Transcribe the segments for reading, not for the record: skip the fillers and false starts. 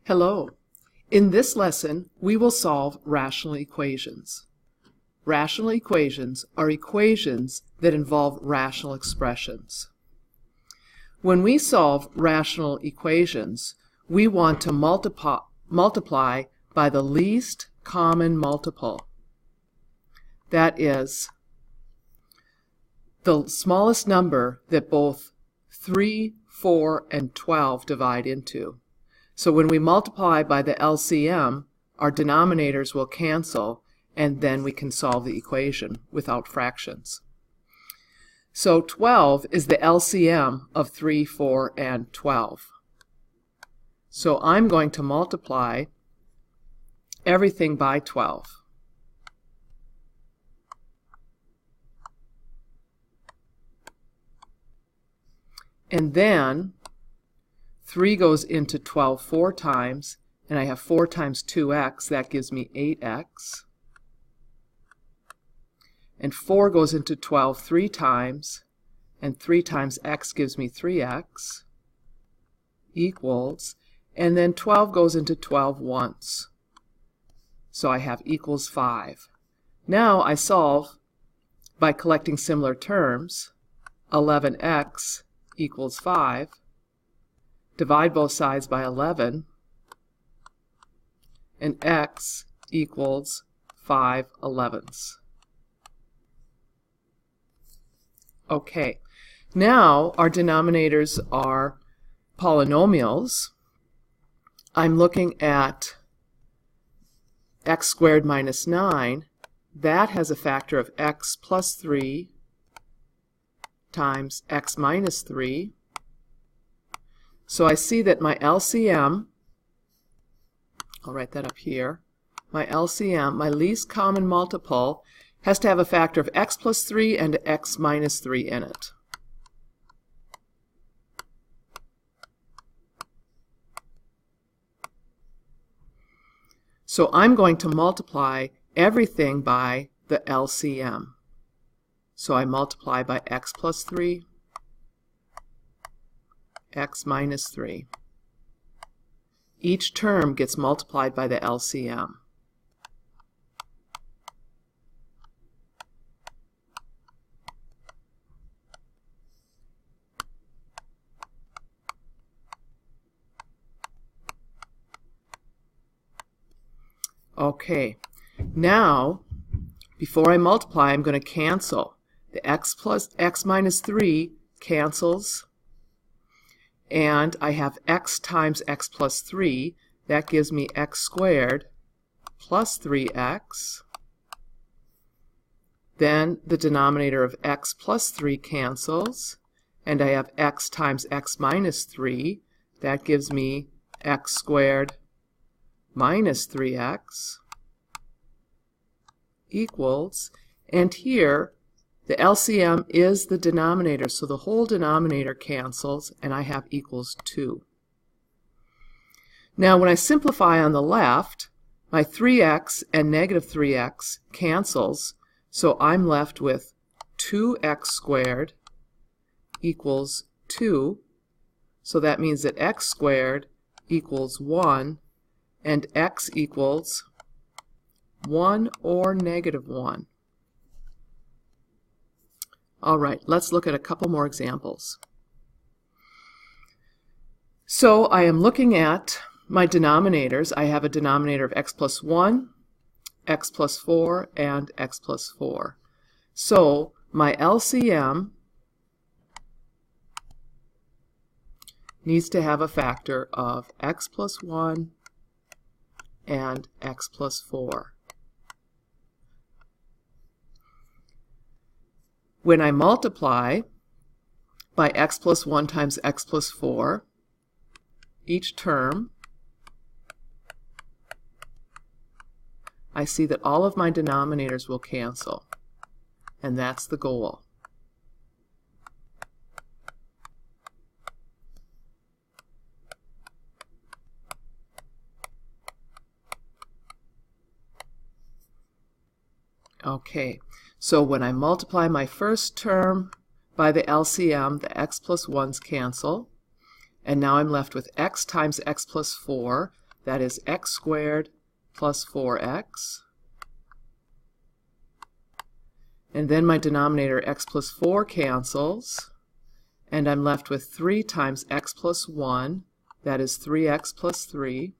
Hello. In this lesson, we will solve rational equations. Rational equations are equations that involve rational expressions. When we solve rational equations, we want to multiply by the least common multiple. That is, the smallest number that both 3, 4, and 12 divide into. So when we multiply by the LCM, our denominators will cancel, and then we can solve the equation without fractions. So 12 is the LCM of 3, 4, and 12. So I'm going to multiply everything by 12. And then 3 goes into 12 4 times, and I have 4 times 2x, that gives me 8x. And 4 goes into 12 3 times, and 3 times x gives me 3x, equals, and then 12 goes into 12 once. So I have equals 5. Now I solve by collecting similar terms. 11x equals 5. Divide both sides by 11, and x equals 5/11. Okay, now our denominators are polynomials. I'm looking at x squared minus 9. That has a factor of x plus 3 times x minus 3. So I see that my LCM, I'll write that up here, my LCM, my least common multiple, has to have a factor of x plus 3 and x minus 3 in it. So I'm going to multiply everything by the LCM. So I multiply by x plus 3, x minus 3. Each term gets multiplied by the LCM. Okay, now before I multiply, I'm going to cancel. The x plus x minus 3 cancels, and I have x times x plus 3. That gives me x squared plus 3x. Then the denominator of x plus 3 cancels, and I have x times x minus 3. That gives me x squared minus 3x equals, and here the LCM is the denominator, so the whole denominator cancels, and I have equals 2. Now when I simplify on the left, my 3x and negative 3x cancels, so I'm left with 2x squared equals 2. So that means that x squared equals 1, and x equals 1 or negative 1. All right, let's look at a couple more examples. So I am looking at my denominators. I have a denominator of x plus 1, x plus 4, and x plus 4. So my LCM needs to have a factor of x plus 1 and x plus 4. When I multiply by x plus 1 times x plus 4, each term, I see that all of my denominators will cancel, and that's the goal. Okay, so when I multiply my first term by the LCM, the x plus 1's cancel, and now I'm left with x times x plus 4. That is x squared plus 4x. And then my denominator x plus 4 cancels, and I'm left with 3 times x plus 1. That is 3x plus 3.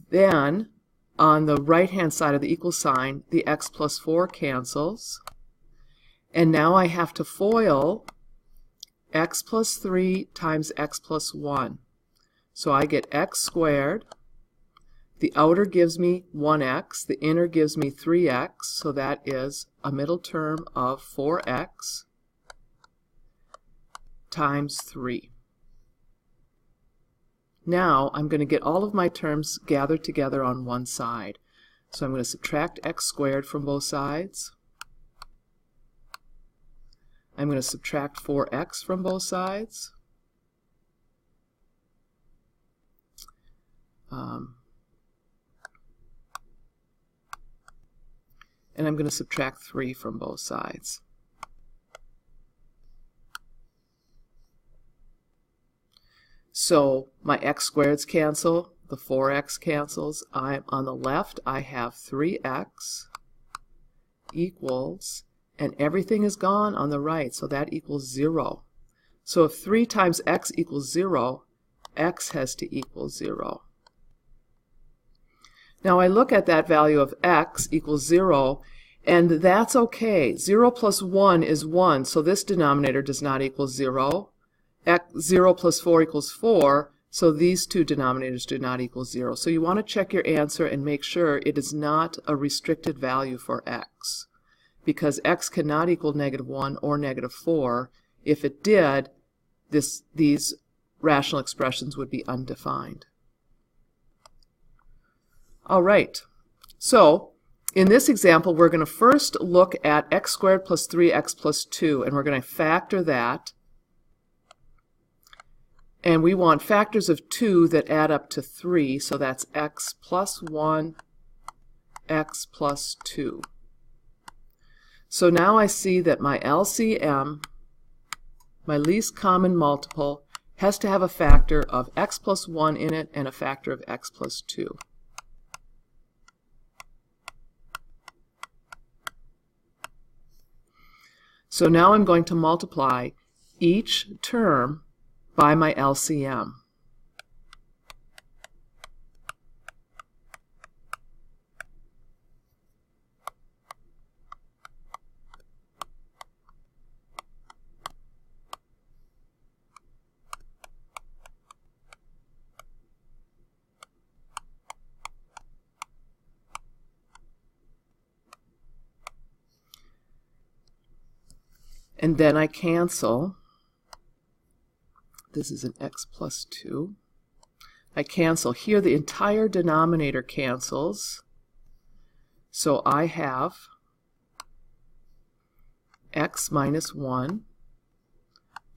Then, on the right-hand side of the equal sign, the x plus 4 cancels. And now I have to FOIL x plus 3 times x plus 1. So I get x squared. The outer gives me 1x. The inner gives me 3x. So that is a middle term of 4x times 3. Now I'm going to get all of my terms gathered together on one side. So I'm going to subtract x squared from both sides. I'm going to subtract 4x from both sides. And I'm going to subtract 3 from both sides. So my x squareds cancel, the 4x cancels. On the left I have 3x equals, and everything is gone on the right, so that equals 0. So if 3 times x equals 0, x has to equal 0. Now I look at that value of x equals 0, and that's okay. 0 plus 1 is 1, so this denominator does not equal 0. 0 plus 4 equals 4, so these two denominators do not equal 0. So you want to check your answer and make sure it is not a restricted value for x, because x cannot equal -1 or -4. If it did, these rational expressions would be undefined. All right, so in this example, we're going to first look at x squared plus 3x plus 2, and we're going to factor that. And we want factors of 2 that add up to 3, so that's x plus 1, x plus 2. So now I see that my LCM, my least common multiple, has to have a factor of x plus 1 in it and a factor of x plus 2. So now I'm going to multiply each term by my LCM. And then I cancel. This is an x plus 2. I cancel. Here the entire denominator cancels. So I have x minus 1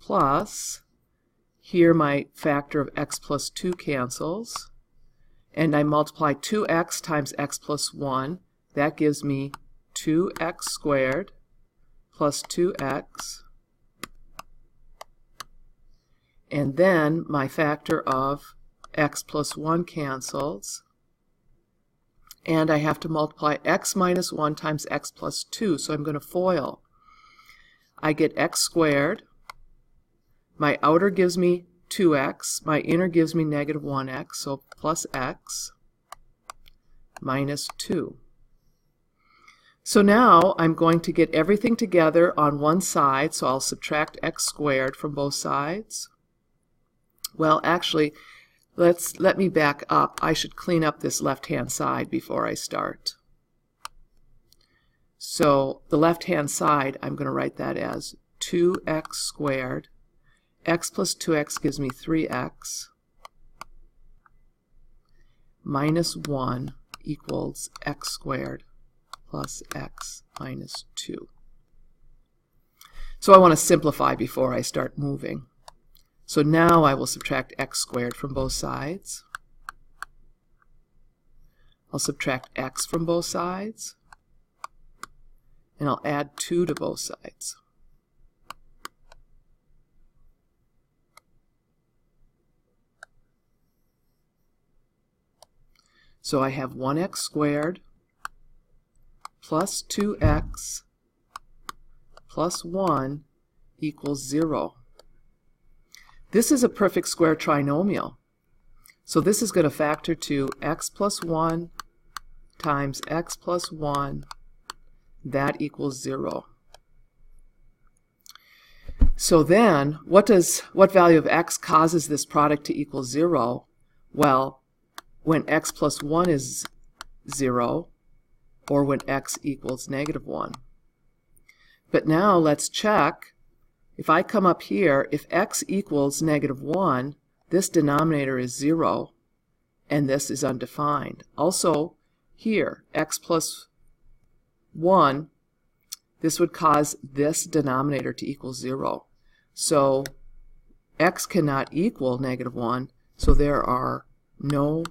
plus, here my factor of x plus 2 cancels. And I multiply 2x times x plus 1. That gives me 2x squared plus 2x. And then my factor of x plus 1 cancels. And I have to multiply x minus 1 times x plus 2. So I'm going to FOIL. I get x squared. My outer gives me 2x. My inner gives me -1x. So plus x minus 2. So now I'm going to get everything together on one side. So I'll subtract x squared from both sides. Well, actually, let me back up. I should clean up this left-hand side before I start. So the left-hand side, I'm going to write that as 2x squared. X plus 2x gives me 3x. Minus 1 equals x squared plus x minus 2. So I want to simplify before I start moving. So now I will subtract x squared from both sides. I'll subtract x from both sides. And I'll add 2 to both sides. So I have 1x squared plus 2x plus 1 equals 0. This is a perfect square trinomial. So this is going to factor to x plus 1 times x plus 1. That equals 0. So then, what value of x causes this product to equal 0? Well, when x plus 1 is 0, or when x equals -1. But now let's check. If I come up here, if x equals -1, this denominator is 0, and this is undefined. Also, here, x plus 1, this would cause this denominator to equal 0. So x cannot equal -1, so there are no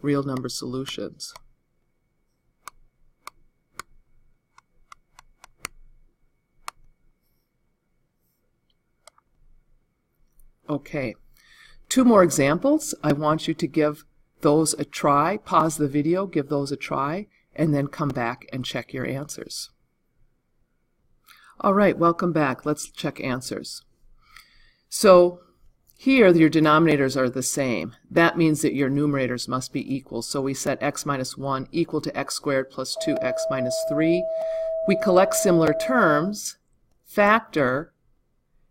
real number solutions. Okay, 2 more examples. I want you to give those a try. Pause the video, give those a try, and then come back and check your answers. All right, welcome back. Let's check answers. So here your denominators are the same. That means that your numerators must be equal. So we set x minus 1 equal to x squared plus 2x minus 3. We collect similar terms, factor,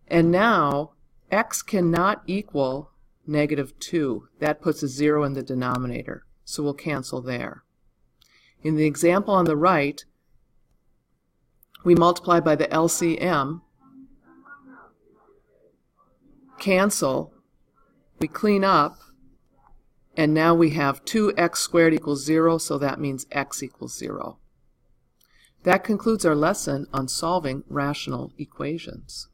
and now x cannot equal -2. That puts a 0 in the denominator, so we'll cancel there. In the example on the right, we multiply by the LCM, cancel, we clean up, and now we have 2x squared equals 0, so that means x equals 0. That concludes our lesson on solving rational equations.